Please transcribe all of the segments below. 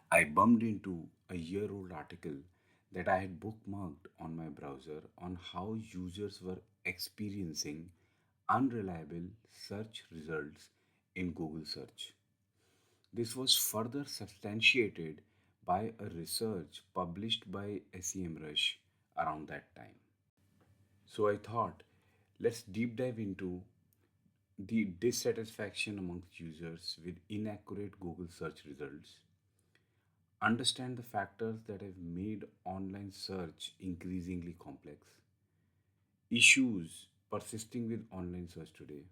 I bumped into a year old article that I had bookmarked on my browser on how users were experiencing unreliable search results in Google search. This was further substantiated by a research published by SEMrush around that time. So I thought, let's deep dive into the dissatisfaction amongst users with inaccurate Google search results, understand the factors that have made online search increasingly complex, issues persisting with online search today,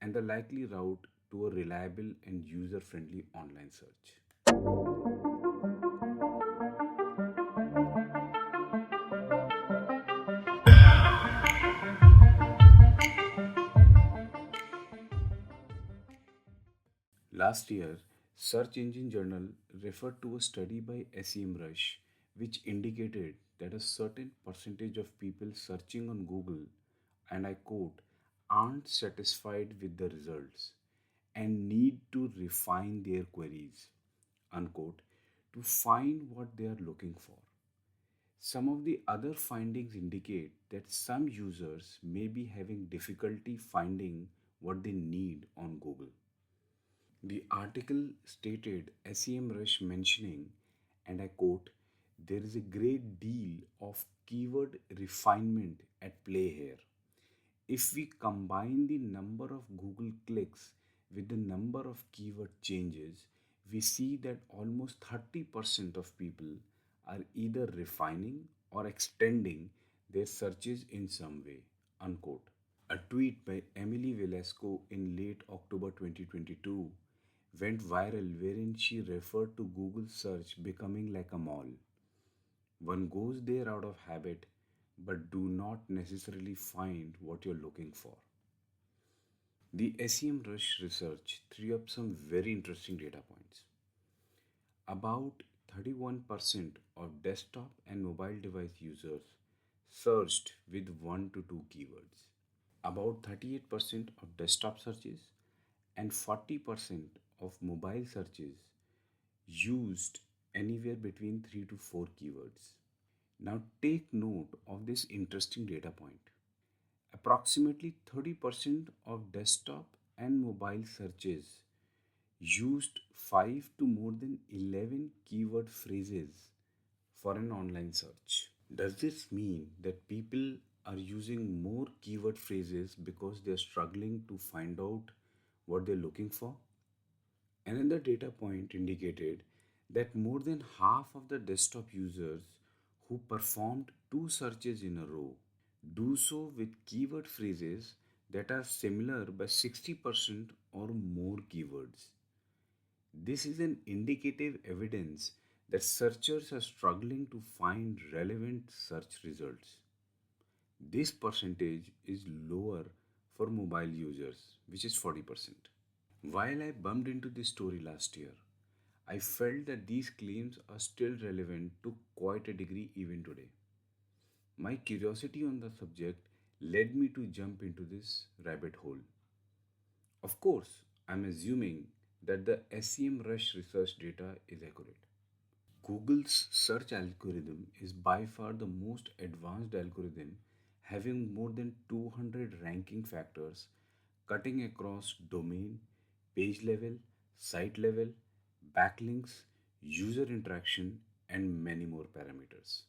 and the likely route to a reliable and user friendly online search. Last year, Search Engine Journal referred to a study by SEMrush which indicated that a certain percentage of people searching on Google, and I quote, aren't satisfied with the results and need to refine their queries, unquote, to find what they are looking for. Some of the other findings indicate that some users may be having difficulty finding what they need on Google. The article stated SEMrush mentioning, and I quote, there is a great deal of keyword refinement at play here. If we combine the number of Google clicks with the number of keyword changes, we see that almost 30% of people are either refining or extending their searches in some way. Unquote. A tweet by Emily Velasco in late October 2022 went viral wherein she referred to Google search becoming like a mall. One goes there out of habit but do not necessarily find what you're looking for. The SEMrush research threw up some very interesting data points. About 31% of desktop and mobile device users searched with 1 to 2 keywords. About 38% of desktop searches and 40% of mobile searches used anywhere between 3 to 4 keywords. Now take note of this interesting data point. Approximately 30% of desktop and mobile searches used 5 to more than 11 keyword phrases for an online search. Does this mean that people are using more keyword phrases because they're struggling to find out what they're looking for? Another data point indicated that more than half of the desktop users who performed two searches in a row do so with keyword phrases that are similar by 60% or more keywords. This is an indicative evidence that searchers are struggling to find relevant search results. This percentage is lower for mobile users, which is 40%. While I bumped into this story last year, I felt that these claims are still relevant to quite a degree even today. My curiosity on the subject led me to jump into this rabbit hole. Of course, I'm assuming that the SEMrush research data is accurate. Google's search algorithm is by far the most advanced algorithm, having more than 200 ranking factors cutting across domain, page level, site level, backlinks, user interaction, and many more parameters.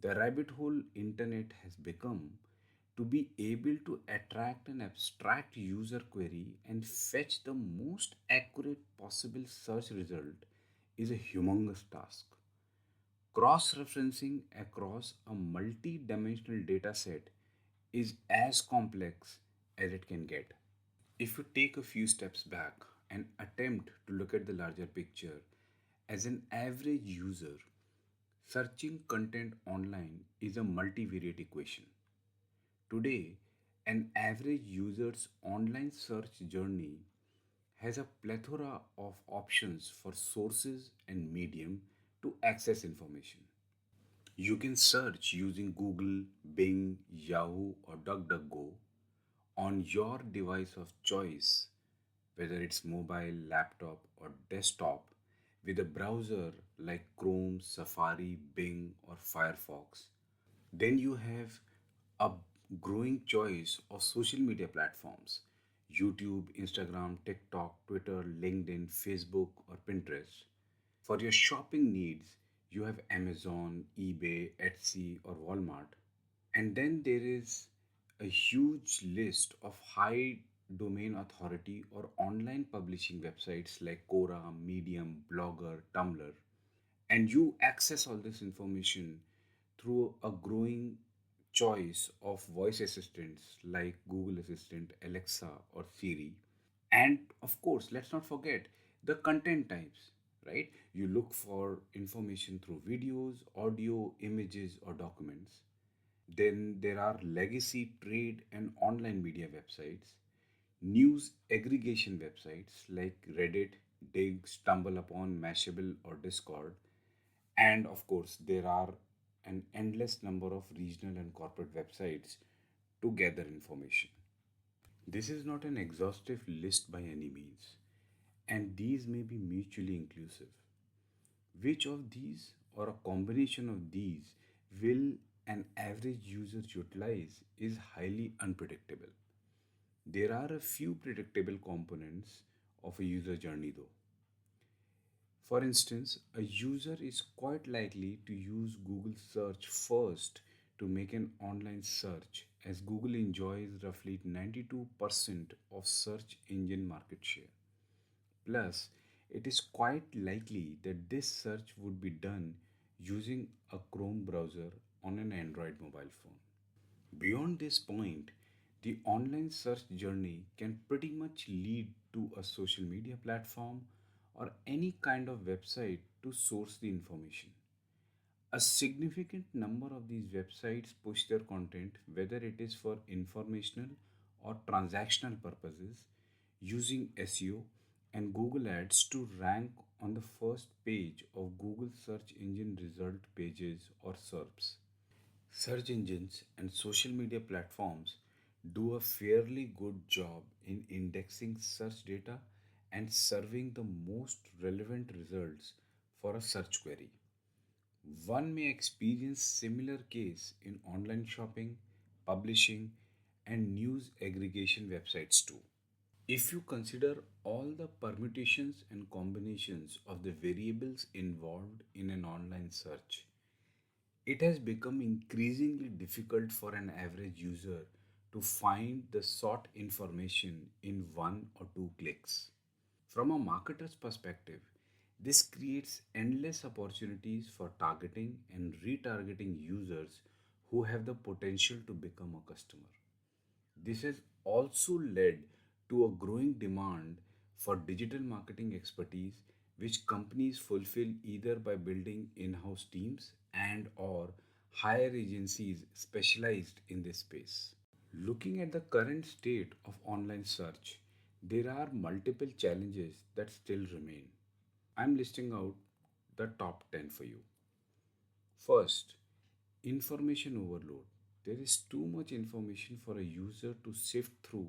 The rabbit hole internet has become to be able to attract an abstract user query and fetch the most accurate possible search result is a humongous task. Cross referencing across a multi dimensional data set is as complex as it can get. If you take a few steps back and attempt to look at the larger picture, as an average user, searching content online is a multivariate equation. Today, an average user's online search journey has a plethora of options for sources and medium to access information. You can search using Google, Bing, Yahoo, or DuckDuckGo on your device of choice, whether it's mobile, laptop, or desktop, with a browser like Chrome, Safari, Bing, or Firefox. Then you have a growing choice of social media platforms: YouTube, Instagram, TikTok, Twitter, LinkedIn, Facebook, or Pinterest. For your shopping needs, you have Amazon, eBay, Etsy, or Walmart. And then there is a huge list of high domain authority or online publishing websites like Quora, Medium, Blogger, Tumblr. And you access all this information through a growing choice of voice assistants like Google Assistant, Alexa, or Siri. And of course, let's not forget the content types, right? You look for information through videos, audio, images, or documents. Then there are legacy trade and online media websites, news aggregation websites like Reddit, Dig, StumbleUpon, Mashable, or Discord. And of course, there are an endless number of regional and corporate websites to gather information. This is not an exhaustive list by any means, and these may be mutually inclusive. Which of these or a combination of these will an average user utilize is highly unpredictable. There are a few predictable components of a user journey though. For instance, a user is quite likely to use Google search first to make an online search, as Google enjoys roughly 92% of search engine market share. Plus, it is quite likely that this search would be done using a Chrome browser on an Android mobile phone. Beyond this point, the online search journey can pretty much lead to a social media platform or any kind of website to source the information. A significant number of these websites push their content, whether it is for informational or transactional purposes, using SEO and Google Ads to rank on the first page of Google search engine result pages or SERPs. Search engines and social media platforms do a fairly good job in indexing search data and serving the most relevant results for a search query. One may experience similar case in online shopping, publishing, and news aggregation websites too. If you consider all the permutations and combinations of the variables involved in an online search, it has become increasingly difficult for an average user to find the sought information in one or two clicks. From a marketer's perspective, this creates endless opportunities for targeting and retargeting users who have the potential to become a customer. This has also led to a growing demand for digital marketing expertise, which companies fulfill either by building in-house teams and or hire agencies specialized in this space. Looking at the current state of online search, there are multiple challenges that still remain. I'm listing out the top 10 for you. First, information overload. There is too much information for a user to sift through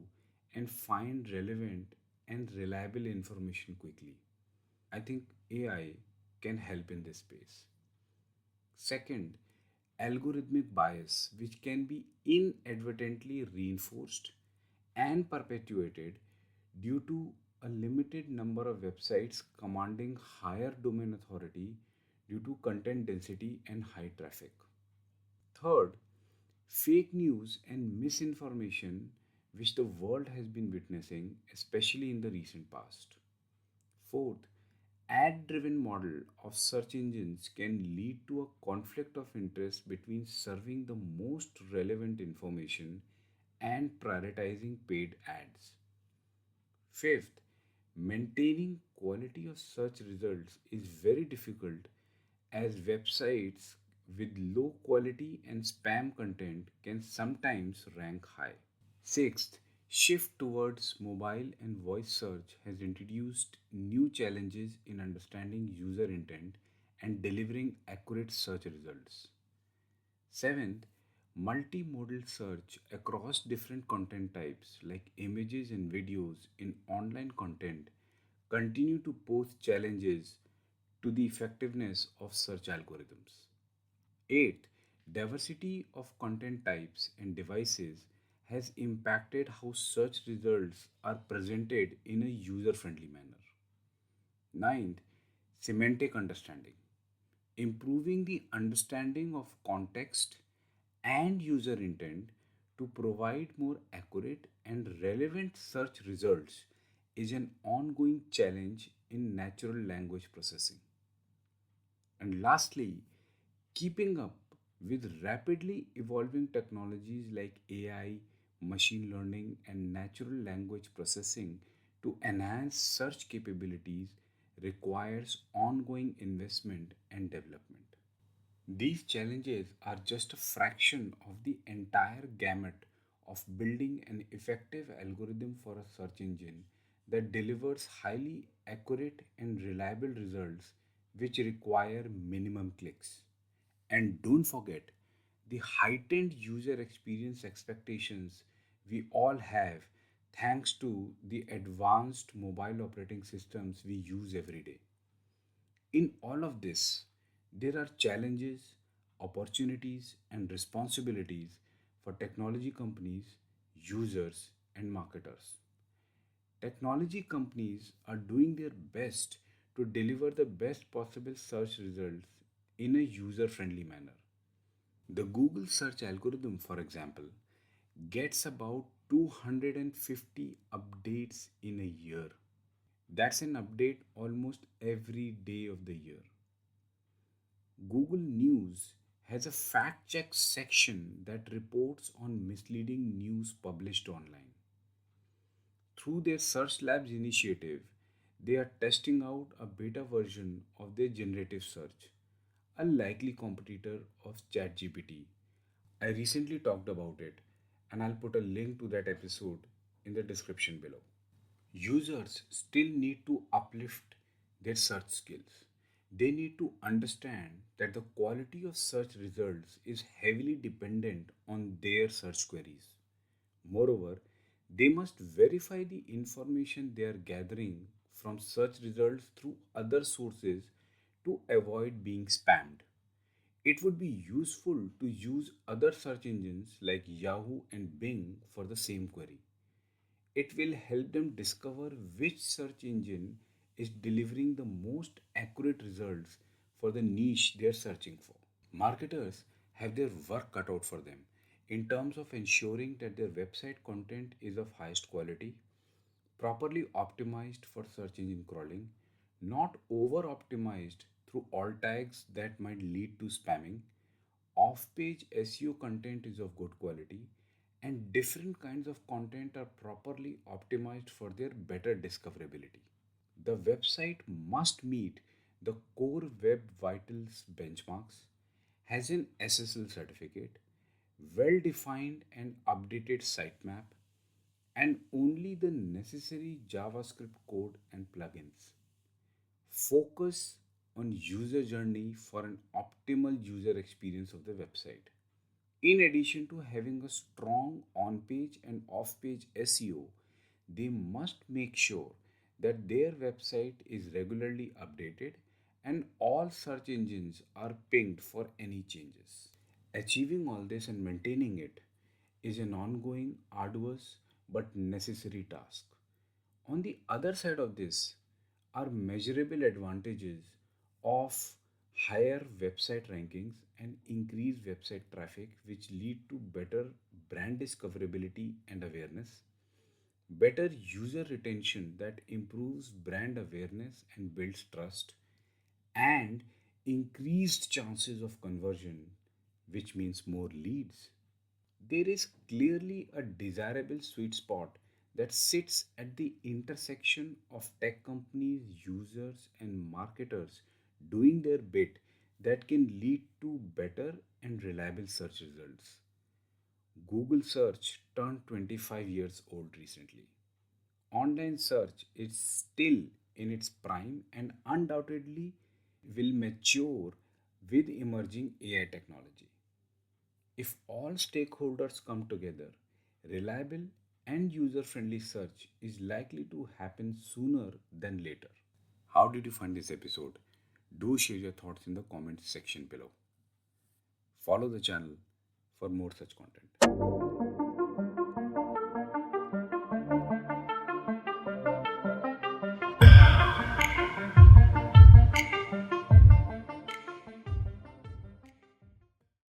and find relevant and reliable information quickly. I think AI can help in this space. Second, algorithmic bias, which can be inadvertently reinforced and perpetuated due to a limited number of websites commanding higher domain authority due to content density and high traffic. Third, fake news and misinformation, which the world has been witnessing, especially in the recent past. Fourth, ad driven model of search engines can lead to a conflict of interest between serving the most relevant information and prioritizing paid ads. Fifth, maintaining quality of search results is very difficult as websites with low quality and spam content can sometimes rank high. Sixth, shift towards mobile and voice search has introduced new challenges in understanding user intent and delivering accurate search results. Seventh, multimodal search across different content types like images and videos in online content continue to pose challenges to the effectiveness of search algorithms. 8. Diversity of content types and devices has impacted how search results are presented in a user friendly manner. Ninth, semantic understanding. Improving the understanding of context and user intent to provide more accurate and relevant search results is an ongoing challenge in natural language processing. And lastly, keeping up with rapidly evolving technologies like AI, machine learning, and natural language processing to enhance search capabilities requires ongoing investment and development. These challenges are just a fraction of the entire gamut of building an effective algorithm for a search engine that delivers highly accurate and reliable results which require minimum clicks. And don't forget the heightened user experience expectations we all have thanks to the advanced mobile operating systems we use every day. In all of this, there are challenges, opportunities, and responsibilities for technology companies, users, and marketers. Technology companies are doing their best to deliver the best possible search results in a user friendly manner. The Google search algorithm, for example, gets about 250 updates in a year. That's an update almost every day of the year. Google News has a fact check section that reports on misleading news published online. Through their Search Labs initiative, they are testing out a beta version of their generative search, a likely competitor of ChatGPT. I recently talked about it, and I'll put a link to that episode in the description below. Users still need to uplift their search skills. They need to understand that the quality of search results is heavily dependent on their search queries. Moreover, they must verify the information they are gathering from search results through other sources to avoid being spammed. It would be useful to use other search engines like Yahoo and Bing for the same query. It will help them discover which search engine is delivering the most accurate results for the niche they are searching for. Marketers have their work cut out for them in terms of ensuring that their website content is of highest quality, properly optimized for search engine crawling, not over optimized through alt tags that might lead to spamming, off page SEO content is of good quality, and different kinds of content are properly optimized for their better discoverability. The website must meet the core web vitals benchmarks, has an SSL certificate, well defined and updated sitemap, and only the necessary JavaScript code and plugins. Focus on user journey for an optimal user experience of the website. In addition to having a strong on page and off page SEO, they must make sure that their website is regularly updated and all search engines are pinged for any changes. Achieving all this and maintaining it is an ongoing, arduous, but necessary task. On the other side of this are measurable advantages of higher website rankings and increased website traffic, which lead to better brand discoverability and awareness, better user retention that improves brand awareness and builds trust, and increased chances of conversion, which means more leads. There is clearly a desirable sweet spot that sits at the intersection of tech companies, users, and marketers doing their bit that can lead to better and reliable search results. Google search turned 25 years old recently. Online search is still in its prime and undoubtedly will mature with emerging AI technology. If all stakeholders come together, reliable and user friendly search is likely to happen sooner than later. How did you find this episode? Do share your thoughts in the comment section below. Follow the channel for more such content.